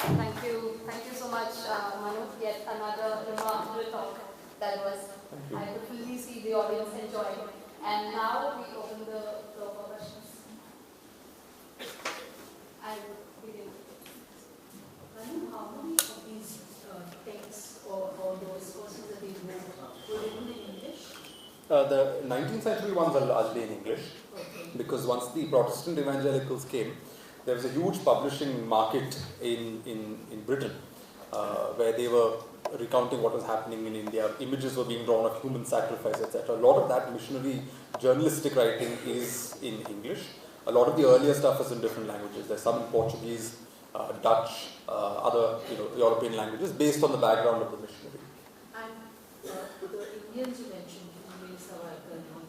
Thank you so much, Manu. Yet another remarkable talk that was, I could fully see the audience enjoying. And now we open the floor for questions. I will begin. Manu, how many of these texts or those courses that they wrote were written in English? The 19th century ones are largely in English, because once the Protestant evangelicals came, there was a huge publishing market in Britain, where they were recounting what was happening in India. Images were being drawn of human sacrifice, etc. A lot of that missionary journalistic writing is in English. A lot of the earlier stuff is in different languages. There's some in Portuguese, Dutch, other European languages, based on the background of the missionary. And the Indians you mentioned,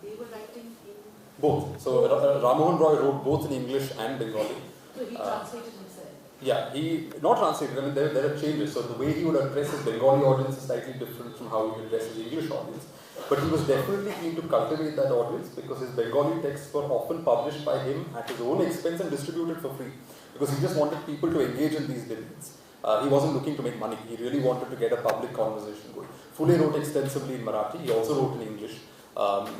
they were writing in both. So Ramohan Roy wrote both in English and Bengali. So he translated himself? Yeah, he not translated. I mean, there are changes. So the way he would address his Bengali audience is slightly different from how he would address his English audience. But he was definitely keen to cultivate that audience, because his Bengali texts were often published by him at his own expense and distributed for free, because he just wanted people to engage in these debates. He wasn't looking to make money. He really wanted to get a public conversation going. Pillai wrote extensively in Marathi. He also wrote in English.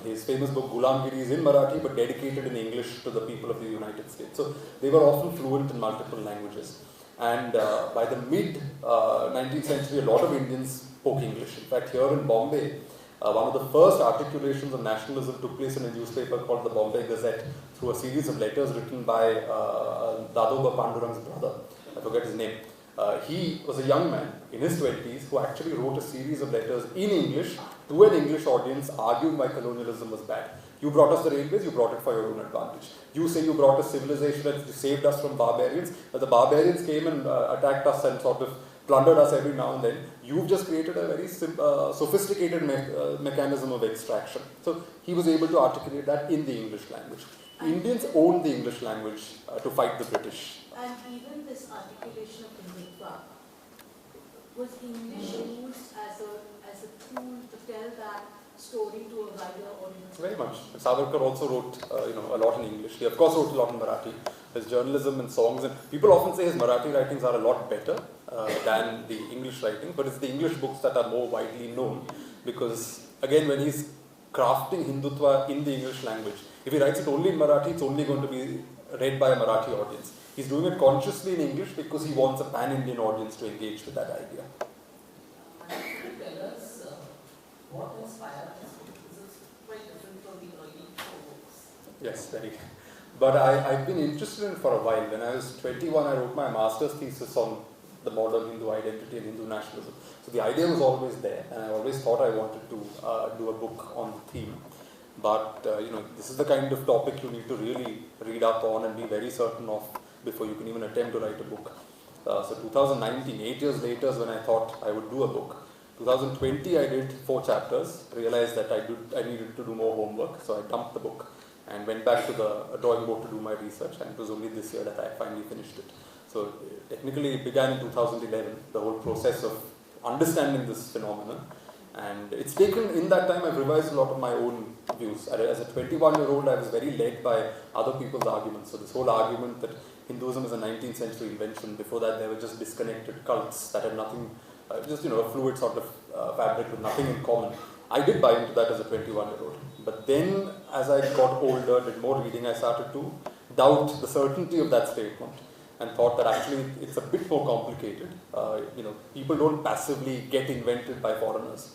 His famous book Gulamgiri is in Marathi, but dedicated in English to the people of the United States. So they were often fluent in multiple languages. And by the mid-19th century, a lot of Indians spoke English. In fact, here in Bombay, one of the first articulations of nationalism took place in a newspaper called the Bombay Gazette, through a series of letters written by Dadoba Pandurang's brother. I forget his name. He was a young man in his 20s who actually wrote a series of letters in English to an English audience, arguing why colonialism was bad. You brought us the railways, you brought it for your own advantage. You say you brought us civilization and saved us from barbarians, but the barbarians came and attacked us and sort of plundered us every now and then. You've just created a very sophisticated mechanism of extraction. So he was able to articulate that in the English language. Indians owned the English language to fight the British. And even this articulation of Hindutva, was English used as a tool to tell that story to a wider audience? Very much. Savarkar also wrote a lot in English. He of course wrote a lot in Marathi. His journalism and songs, and people often say his Marathi writings are a lot better than the English writing, but it's the English books that are more widely known, because again, when he's crafting Hindutva in the English language, if he writes it only in Marathi, it's only going to be read by a Marathi audience. He's doing it consciously in English because he wants a pan-Indian audience to engage with that idea. Can you tell us what inspired this book? This is quite different from the early books. Yes, very. But I've been interested in it for a while. When I was 21, I wrote my master's thesis on the modern Hindu identity and Hindu nationalism. So the idea was always there, and I always thought I wanted to do a book on the theme. But this is the kind of topic you need to really read up on and be very certain of before you can even attempt to write a book. So 2019, 8 years later, is when I thought I would do a book. 2020, I did 4 chapters, realized that I needed to do more homework, so I dumped the book and went back to the drawing board to do my research, and it was only this year that I finally finished it. So technically it began in 2011, the whole process of understanding this phenomenon, and it's taken, in that time I've revised a lot of my own views. As a 21-year-old, I was very led by other people's arguments. So this whole argument that Hinduism is a 19th century invention, before that there were just disconnected cults that had nothing, just a fluid sort of fabric with nothing in common. I did buy into that as a 21-year-old. But then, as I got older, did more reading, I started to doubt the certainty of that statement and thought that actually it's a bit more complicated. People don't passively get invented by foreigners.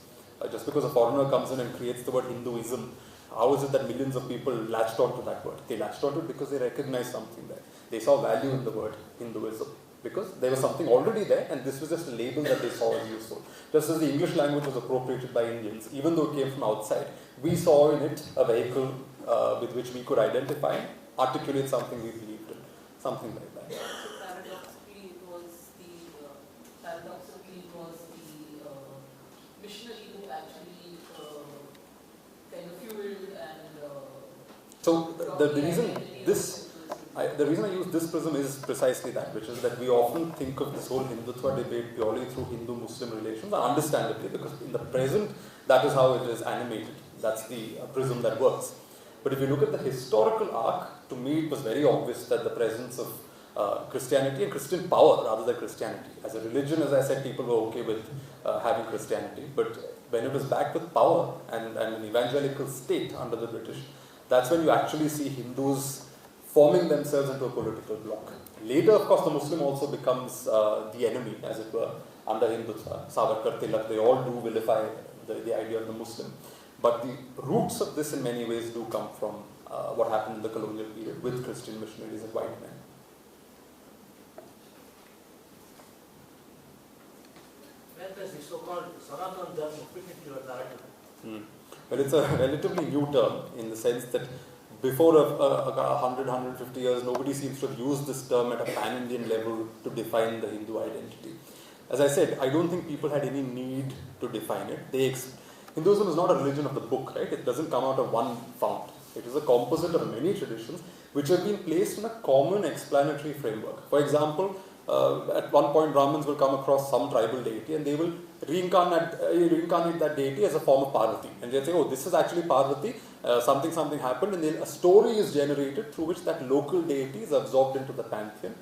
Just because a foreigner comes in and creates the word Hinduism, how is it that millions of people latched onto that word? They latched onto it because they recognized something there. They saw value in the word Hinduism, because there was something already there, and this was just a label that they saw as useful. Just as the English language was appropriated by Indians, even though it came from outside, we saw in it a vehicle with which we could identify and articulate something we believed in, something like that. So paradoxically, it was the missionary who actually kind of fueled and. So the reason I use this prism is precisely that, which is that we often think of this whole Hindutva debate purely through Hindu-Muslim relations, understandably, because in the present, that is how it is animated. That's the prism that works. But if you look at the historical arc, to me it was very obvious that the presence of Christianity and Christian power rather than Christianity. As a religion, as I said, people were okay with having Christianity, but when it was backed with power and an evangelical state under the British, that's when you actually see Hindus forming themselves into a political bloc. Later, of course, the Muslim also becomes the enemy, as it were, under Hindutva. Savarkar, Tilak, they all do vilify the idea of the Muslim. But the roots of this in many ways do come from what happened in the colonial period with Christian missionaries and white men. Where does the so-called Sanatana Dharma fit into your narrative? Well, it's a relatively new term in the sense that before 100, 150 years, nobody seems to have used this term at a pan-Indian level to define the Hindu identity. As I said, I don't think people had any need to define it. Hinduism is not a religion of the book, right? It doesn't come out of one fount. It is a composite of many traditions which have been placed in a common explanatory framework. For example, at one point Brahmins will come across some tribal deity and they will reincarnate that deity as a form of Parvati. And they'll say, oh, this is actually Parvati, something happened, and a story is generated through which that local deity is absorbed into the pantheon.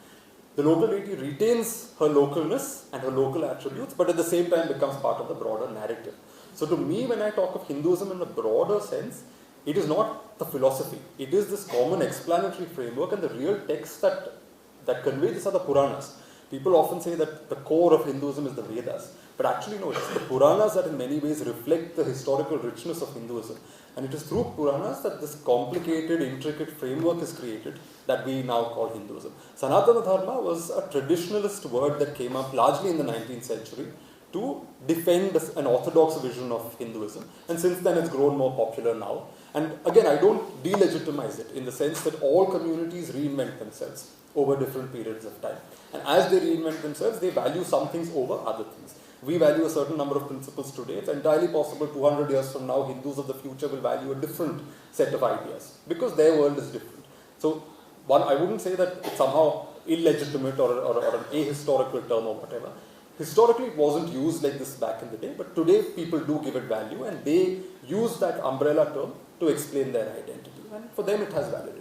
The local deity retains her localness and her local attributes, but at the same time becomes part of the broader narrative. So to me, when I talk of Hinduism in a broader sense, it is not the philosophy. It is this common explanatory framework, and the real texts that convey this are the Puranas. People often say that the core of Hinduism is the Vedas. But actually no, it's the Puranas that in many ways reflect the historical richness of Hinduism. And it is through Puranas that this complicated, intricate framework is created that we now call Hinduism. Sanatana Dharma was a traditionalist word that came up largely in the 19th century to defend an orthodox vision of Hinduism. And since then it's grown more popular now. And again, I don't delegitimize it in the sense that all communities reinvent themselves over different periods of time. And as they reinvent themselves, they value some things over other things. We value a certain number of principles today. It's entirely possible 200 years from now, Hindus of the future will value a different set of ideas because their world is different. So, I wouldn't say that it's somehow illegitimate or an ahistorical term or whatever. Historically, it wasn't used like this back in the day, but today people do give it value and they use that umbrella term to explain their identity. And for them, it has validity.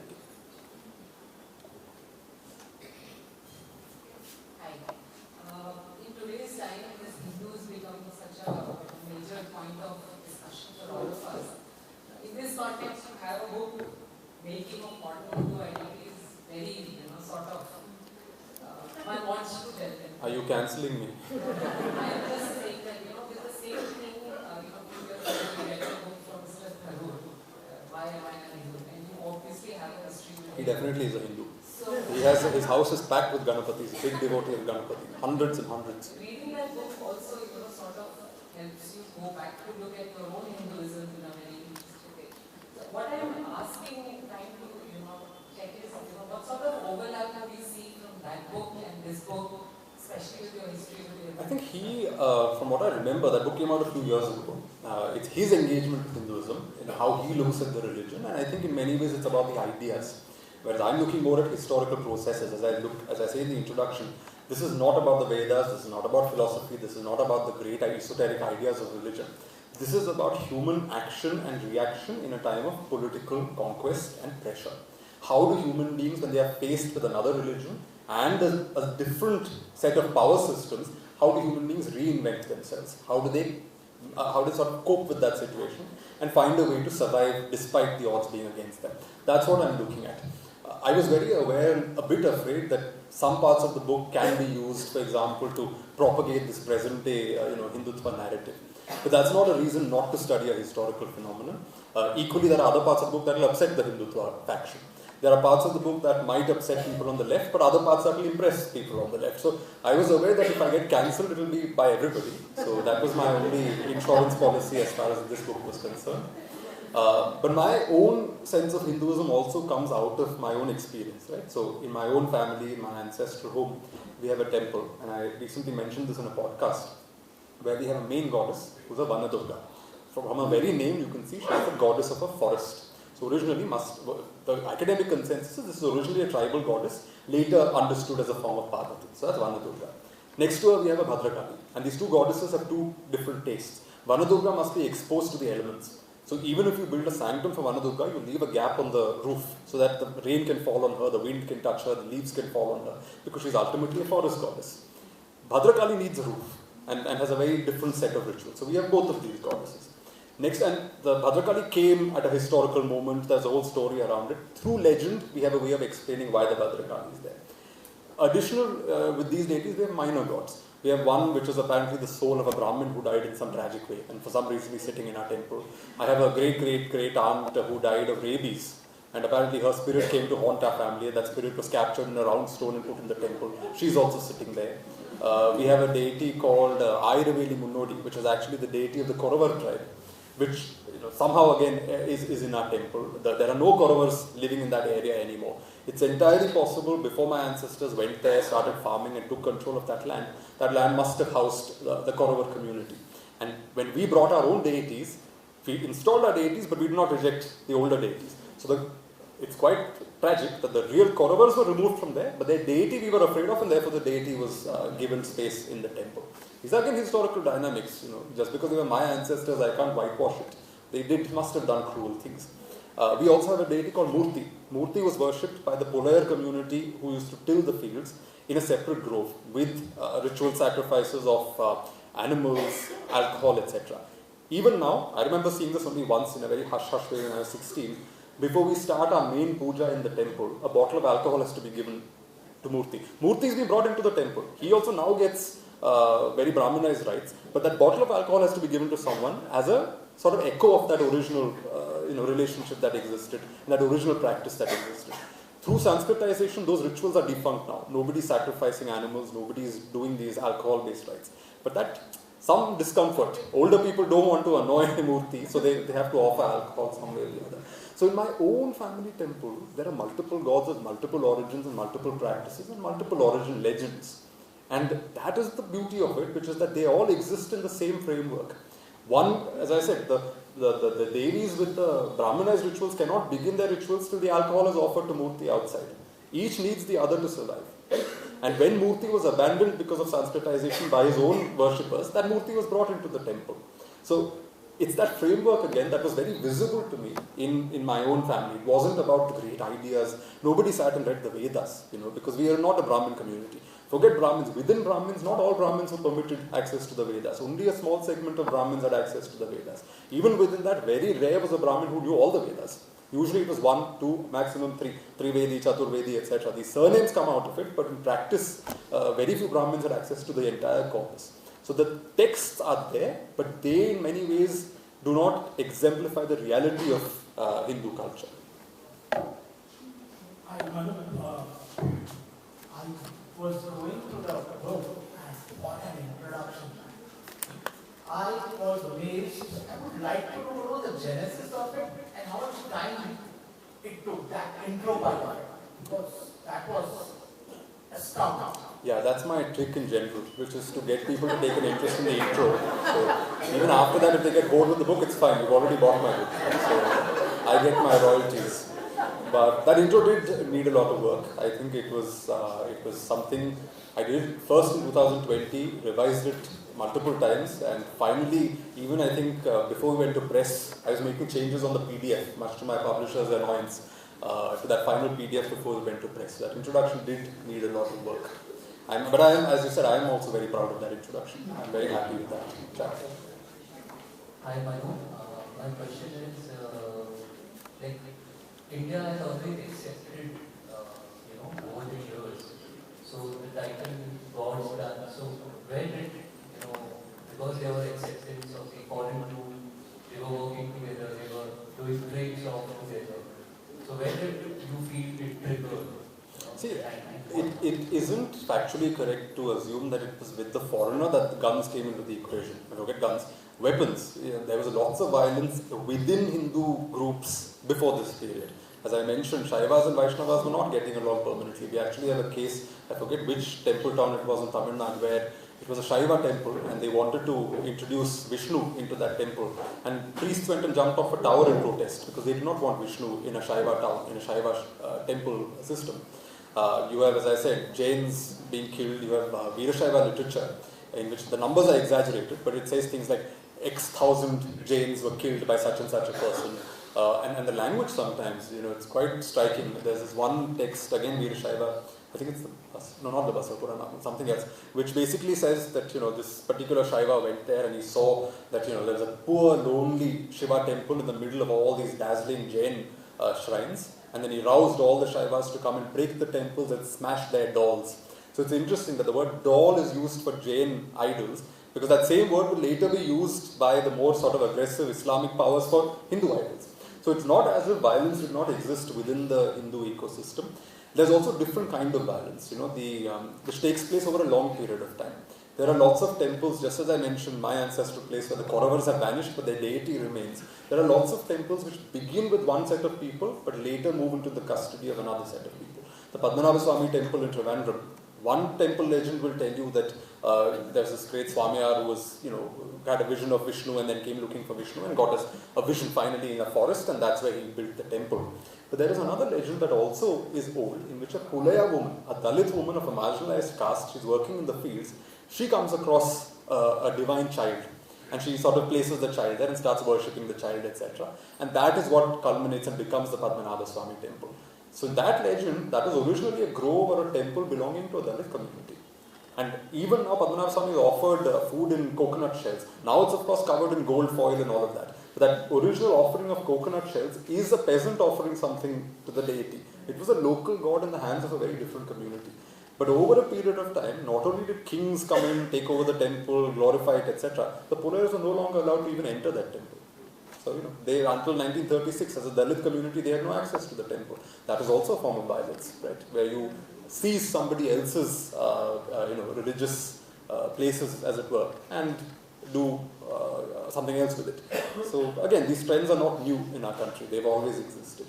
This context, to have a book making of modern Hindu identity is very, sort of, one wants to tell them. Are you cancelling me? I am just saying that, with the same thing, few years ago we read a book from Mr. Tharoor, Why Am I a Hindu? And you obviously have a history with He definitely is a Hindu. So, His house is packed with Ganapatis, a big devotee of Ganapati, hundreds and hundreds. Reading that book also, sort of helps you go back to look at your own Hinduism in a very holistic way. So what I am asking, trying to, check is, what sort of overlap do we see from that book and this book, especially with your history with your... I think from what I remember, that book came out a few years ago. It's his engagement with Hinduism and how he looks at the religion, and I think in many ways it's about the ideas. Whereas I'm looking more at historical processes. As I say in the introduction, this is not about the Vedas, this is not about philosophy, this is not about the great esoteric ideas of religion. This is about human action and reaction in a time of political conquest and pressure. How do human beings, when they are faced with another religion and a different set of power systems, how do human beings reinvent themselves? How do they sort of cope with that situation and find a way to survive despite the odds being against them? That's what I'm looking at. I was very aware and a bit afraid that some parts of the book can be used, for example, to propagate this present-day, Hindutva narrative. But that's not a reason not to study a historical phenomenon. Equally, there are other parts of the book that will upset the Hindutva faction. There are parts of the book that might upset people on the left, but other parts that will impress people on the left. So I was aware that if I get cancelled, it will be by everybody. So that was my only insurance policy as far as this book was concerned. But my own sense of Hinduism also comes out of my own experience, right? So in my own family, in my ancestral home, we have a temple, and I recently mentioned this in a podcast, where we have a main goddess who's a Vanadurga. From her very name, you can see she's the goddess of a forest. So originally, the academic consensus is this is originally a tribal goddess, later understood as a form of Parvati. So that's Vanadurga. Next to her, we have a Bhadrakali, and these two goddesses have two different tastes. Vanadurga must be exposed to the elements. So even if you build a sanctum for Vanadurga, you leave a gap on the roof so that the rain can fall on her, the wind can touch her, the leaves can fall on her, because she's ultimately a forest goddess. Bhadrakali needs a roof and has a very different set of rituals. So we have both of these goddesses. Next, and the Bhadrakali came at a historical moment. There's a whole story around it. Through legend, we have a way of explaining why the Bhadrakali is there. Additional, with these deities, we have minor gods. We have one which is apparently the soul of a Brahmin who died in some tragic way, and for some reason he's sitting in our temple. I have a great aunt who died of rabies, and apparently her spirit came to haunt our family. That spirit was captured in a round stone and put in the temple. She's also sitting there. We have a deity called Airaveli Munnodi, which is actually the deity of the Koravar tribe, which somehow again is in our temple. There are no Kauravas living in that area anymore. It's entirely possible before my ancestors went there, started farming and took control of that land must have housed the Kauravar community. And when we brought our own deities, we installed our deities, but we did not reject the older deities. So it's quite tragic that the real Kauravas were removed from there, but their deity we were afraid of, and therefore the deity was given space in the temple. These are again historical dynamics. Just because they were my ancestors, I can't whitewash it. They must have done cruel things. We also have a deity called Murti. Murti was worshipped by the Pillai community who used to till the fields in a separate grove with ritual sacrifices of animals, alcohol, etc. Even now, I remember seeing this only once in a very hush-hush way when I was 16. Before we start our main puja in the temple, a bottle of alcohol has to be given to Murti. Murti is being brought into the temple. He also now gets very Brahminized rites, but that bottle of alcohol has to be given to someone as a sort of echo of that original relationship that existed, and that original practice that existed. Through Sanskritization, those rituals are defunct now. Nobody's sacrificing animals, nobody's doing these alcohol-based rites. But that, some discomfort. Older people don't want to annoy Murti, so they have to offer alcohol some way or the other. So in my own family temple, there are multiple gods with multiple origins and multiple practices and multiple origin legends. And that is the beauty of it, which is that they all exist in the same framework. One, as I said, the Devis with the Brahminized rituals cannot begin their rituals till the alcohol is offered to Murti outside. Each needs the other to survive. And when Murti was abandoned because of Sanskritization by his own worshippers, that Murti was brought into the temple. So it's that framework again that was very visible to me in my own family. It wasn't about the great ideas. Nobody sat and read the Vedas, because we are not a Brahmin community. Forget Brahmins. Within Brahmins, not all Brahmins were permitted access to the Vedas. Only a small segment of Brahmins had access to the Vedas. Even within that, very rare was a Brahmin who knew all the Vedas. Usually it was 1, 2, maximum 3, Trivedi, Chaturvedi, etc. These surnames come out of it, but in practice, very few Brahmins had access to the entire corpus. So the texts are there, but they in many ways do not exemplify the reality of Hindu culture. I was going through the book and what an introduction. I was amazed. I would like to know the genesis of it and how much time it took, that intro by the way, because that was astounding. Yeah, that's my trick in general, which is to get people to take an interest in the intro. So even after that, if they get bored with the book, it's fine. You've already bought my book. So I get my royalties. But that intro did need a lot of work. I think it was something I did first in 2020, revised it multiple times, and finally, even I think before we went to press, I was making changes on the PDF, much to my publisher's annoyance, to that final PDF before we went to press. That introduction did need a lot of work. But I am, as you said, I am also very proud of that introduction. I'm very happy with that chapter. Hi, Manu. My question is, India has always accepted, over the years. So the title God's done. So where did, because there were acceptance of the foreign rule, they were working together, they were doing trades off together. So where did you feel it triggered? See, it isn't factually correct to assume that it was with the foreigner that the guns came into the equation. Forget guns. Weapons. There was lots of violence within Hindu groups before this period. As I mentioned, Shaivas and Vaishnavas were not getting along permanently. We actually have a case, I forget which temple town it was in Tamil Nadu, where it was a Shaiva temple and they wanted to introduce Vishnu into that temple. And priests went and jumped off a tower in protest because they did not want Vishnu in a Shaiva town, in a Shaiva temple system. You have, as I said, Jains being killed. You have Veerashaiva literature in which the numbers are exaggerated, but it says things like X thousand Jains were killed by such and such a person. And the language sometimes, it's quite striking. There's this one text, again, Veerashaiva, I think it's not the Basava Purana, something else, which basically says that, this particular Shaiva went there and he saw that, there's a poor, lonely Shiva temple in the middle of all these dazzling Jain shrines. And then he roused all the Shaivas to come and break the temples and smash their dolls. So it's interesting that the word doll is used for Jain idols, because that same word would later be used by the more sort of aggressive Islamic powers for Hindu idols. So it's not as if violence did not exist within the Hindu ecosystem. There's also different kind of violence, which takes place over a long period of time. There are lots of temples, just as I mentioned, my ancestral place where the Kauravas have vanished, but their deity remains. There are lots of temples which begin with one set of people, but later move into the custody of another set of people. The Padmanabha Swami temple in Trivandrum, one temple legend will tell you that there's this great Swamiyar who was, had a vision of Vishnu and then came looking for Vishnu and got a vision finally in a forest, and that's where he built the temple. But there is another legend that also is old, in which a Pillai woman, a Dalit woman of a marginalized caste, she's working in the fields, she comes across a divine child, and she sort of places the child there and starts worshipping the child, etc. And that is what culminates and becomes the Padmanabha Swami temple. So that legend, that was originally a grove or a temple belonging to a Dalit community. And even now Padmanabha Swami is offered food in coconut shells. Now it's of course covered in gold foil and all of that. But that original offering of coconut shells is a peasant offering something to the deity. It was a local god in the hands of a very different community. But over a period of time, not only did kings come in, take over the temple, glorify it, etc., the Pullayars were no longer allowed to even enter that temple. So, they, until 1936, as a Dalit community, they had no access to the temple. That is also a form of violence, right? Where you seize somebody else's, religious places, as it were, and do something else with it. So, again, these trends are not new in our country. They've always existed.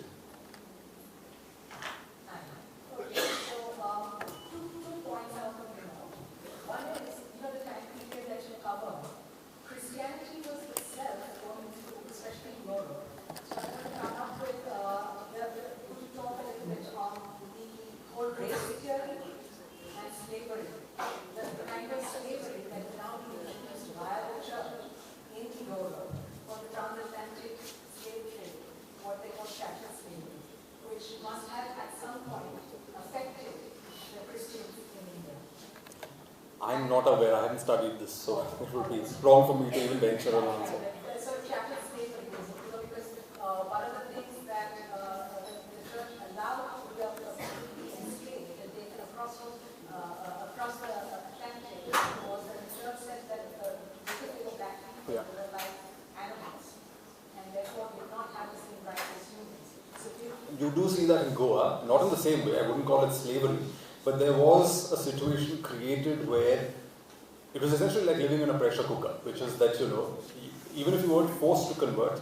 I'm not aware, I haven't studied this, so it would be wrong for me to even venture an answer. So chattel slavery, because one of the things that the church allowed the people to be enslaved and taken across the Atlantic was that the church said that because they were black people, they were like animals, and therefore did not have the same rights as humans. So you do see that in Goa, not in the same way, I wouldn't call it slavery. But there was a situation created where it was essentially like living in a pressure cooker, which is that, even if you weren't forced to convert,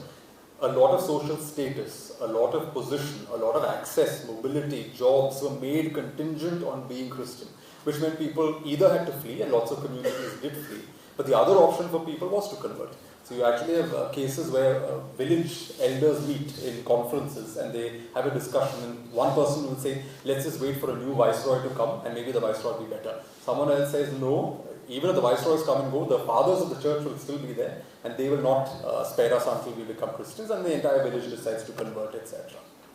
a lot of social status, a lot of position, a lot of access, mobility, jobs were made contingent on being Christian, which meant people either had to flee, and lots of communities did flee, but the other option for people was to convert. So you actually have cases where village elders meet in conferences and they have a discussion, and one person will say, let's just wait for a new viceroy to come and maybe the viceroy will be better. Someone else says, no, even if the viceroys come and go, the fathers of the church will still be there and they will not spare us until we become Christians, and the entire village decides to convert, etc.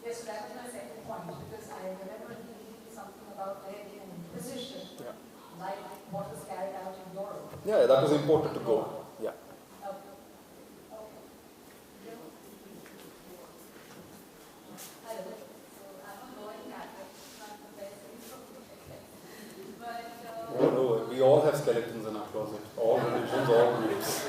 Yes, so that was my second point, because I remember reading something about there being an inquisition, like what was carried out in Europe. Yeah, that was important to go. Yeah. Oh no, we all have skeletons in our closet. All religions, all groups.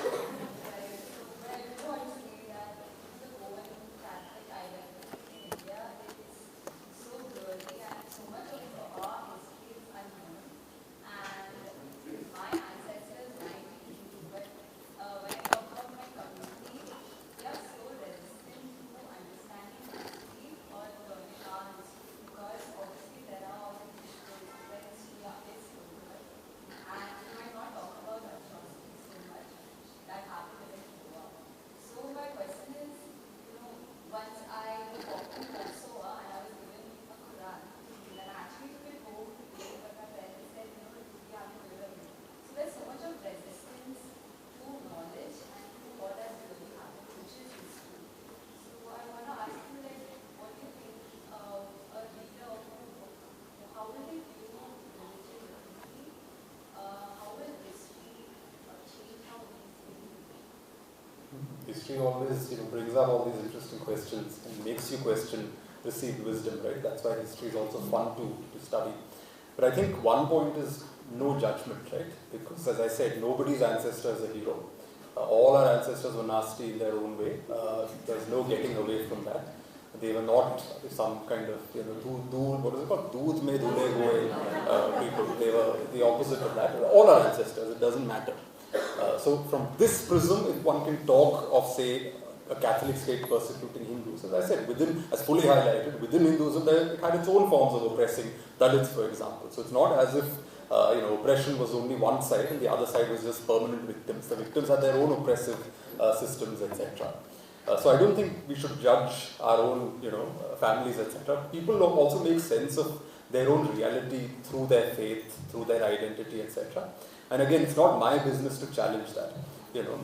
history always brings up all these interesting questions and makes you question received wisdom, right? That's why history is also fun to study. But I think one point is no judgment, right? Because as I said, nobody's ancestor is a hero. All our ancestors were nasty in their own way. There's no getting away from that. They were not some kind of, what is it called? Doodh mein dhule goe people. They were the opposite of that. All our ancestors, it doesn't matter. So from this prism, if one can talk of, say, a Catholic state persecuting Hindus, as I said, as fully highlighted, within Hinduism, it had its own forms of oppressing Dalits, for example. So it's not as if oppression was only one side and the other side was just permanent victims. The victims had their own oppressive systems, etc. So I don't think we should judge our own, families, etc. People also make sense of their own reality through their faith, through their identity, etc. And again, it's not my business to challenge that.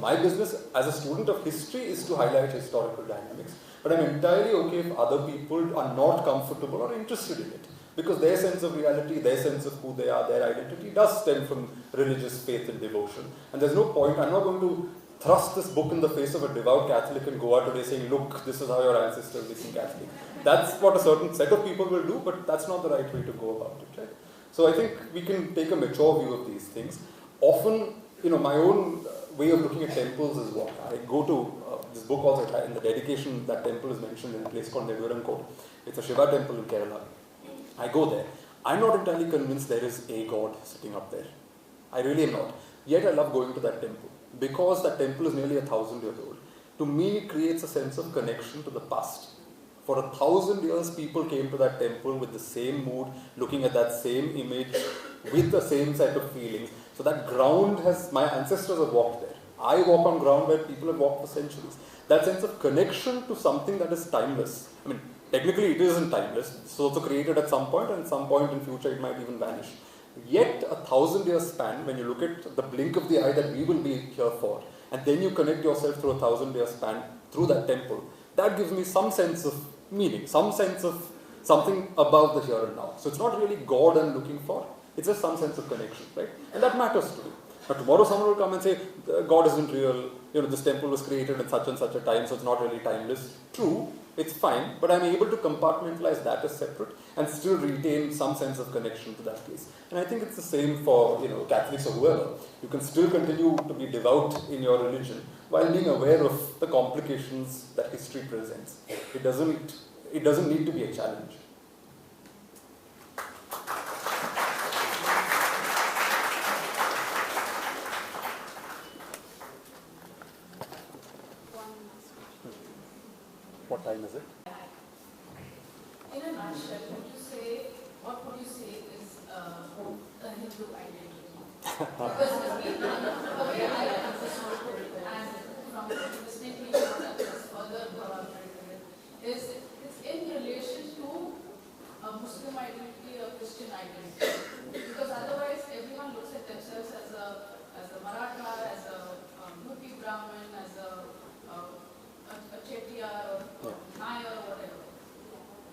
My business as a student of history is to highlight historical dynamics. But I'm entirely okay if other people are not comfortable or interested in it. Because their sense of reality, their sense of who they are, their identity does stem from religious faith and devotion. And there's no point, I'm not going to thrust this book in the face of a devout Catholic and go out today saying, look, this is how your ancestors became Catholic. That's what a certain set of people will do, but that's not the right way to go about it, right? So I think we can take a mature view of these things. Often, my own way of looking at temples is what? I go to this book also, in the dedication, that temple is mentioned in a place called Nedurankote. It's a Shiva temple in Kerala. I go there. I'm not entirely convinced there is a god sitting up there. I really am not. Yet I love going to that temple. Because that temple is nearly 1,000 years old. To me, it creates a sense of connection to the past. For 1,000 years, people came to that temple with the same mood, looking at that same image, with the same set of feelings. So that ground my ancestors have walked there. I walk on ground where people have walked for centuries. That sense of connection to something that is timeless. I mean, technically it isn't timeless. It's also created at some point, and at some point in future it might even vanish. Yet 1,000-year span, when you look at the blink of the eye that we will be here for, and then you connect yourself through 1,000-year span through that temple, that gives me some sense of meaning, some sense of something above the here and now. So it's not really God I'm looking for, it's just some sense of connection, right? And that matters to me. But tomorrow someone will come and say, God isn't real, this temple was created at such and such a time, so it's not really timeless. True, it's fine, but I'm able to compartmentalize that as separate and still retain some sense of connection to that place. And I think it's the same for Catholics or whoever. You can still continue to be devout in your religion while being aware of the complications that history presents. It doesn't need to be a challenge. What time is it? In a nutshell, what would you say is a Hindu identity? Because the way I understood it, and from listening to you and just further corroborating it, is it's in relation to a Muslim identity, a Christian identity. Because otherwise, everyone looks at themselves as a Maratha, as a Muti Brahmin, as a Chettiar or Nair or whatever.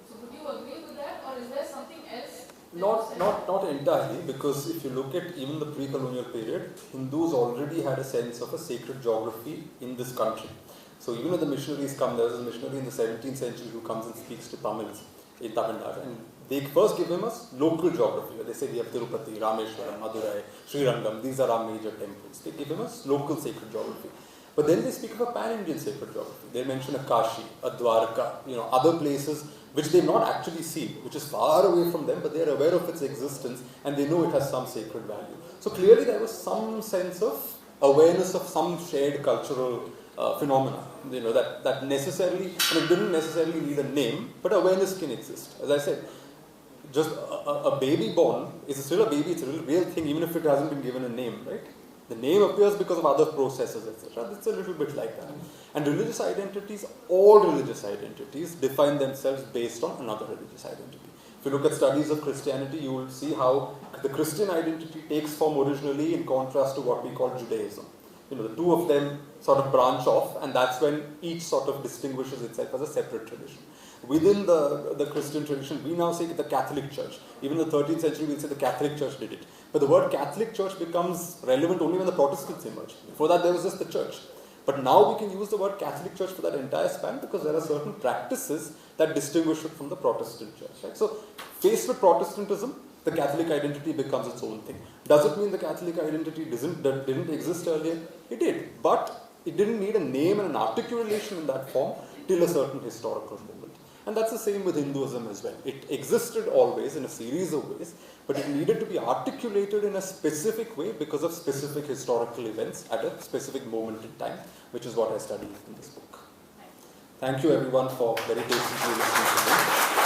So would you agree with that, or is there something else? Not entirely, because if you look at even the pre-colonial period, Hindus already had a sense of a sacred geography in this country. So even when the missionaries come, there was a missionary in the 17th century who comes and speaks to Tamils in Tamil Nadu, and they first give him us local geography. They say we have Tirupati, Rameshwaram, Madurai, Srirangam, these are our major temples. They give him us local sacred geography. But then they speak of a pan-Indian sacred geography. They mention a Kashi, a Dwarka, other places which they've not actually seen, which is far away from them, but they're aware of its existence and they know it has some sacred value. So clearly there was some sense of awareness of some shared cultural phenomena, that necessarily, and it didn't necessarily need a name, but awareness can exist. As I said, just a baby born is still a baby, it's a real thing, even if it hasn't been given a name, right? The name appears because of other processes, etc. It's a little bit like that. And religious identities, all religious identities, define themselves based on another religious identity. If you look at studies of Christianity, you will see how the Christian identity takes form originally in contrast to what we call Judaism. The two of them sort of branch off, and that's when each sort of distinguishes itself as a separate tradition. Within the Christian tradition, we now say the Catholic Church. Even in the 13th century, we'll say the Catholic Church did it. But the word Catholic Church becomes relevant only when the Protestants emerge. Before that, there was just the church. But now we can use the word Catholic Church for that entire span because there are certain practices that distinguish it from the Protestant Church. Right? So, faced with Protestantism, the Catholic identity becomes its own thing. Does it mean the Catholic identity didn't exist earlier? It did, but it didn't need a name and an articulation in that form till a certain historical moment. And that's the same with Hinduism as well. It existed always in a series of ways, but it needed to be articulated in a specific way because of specific historical events at a specific moment in time, which is what I studied in this book. Thank you everyone for very patiently listening to me.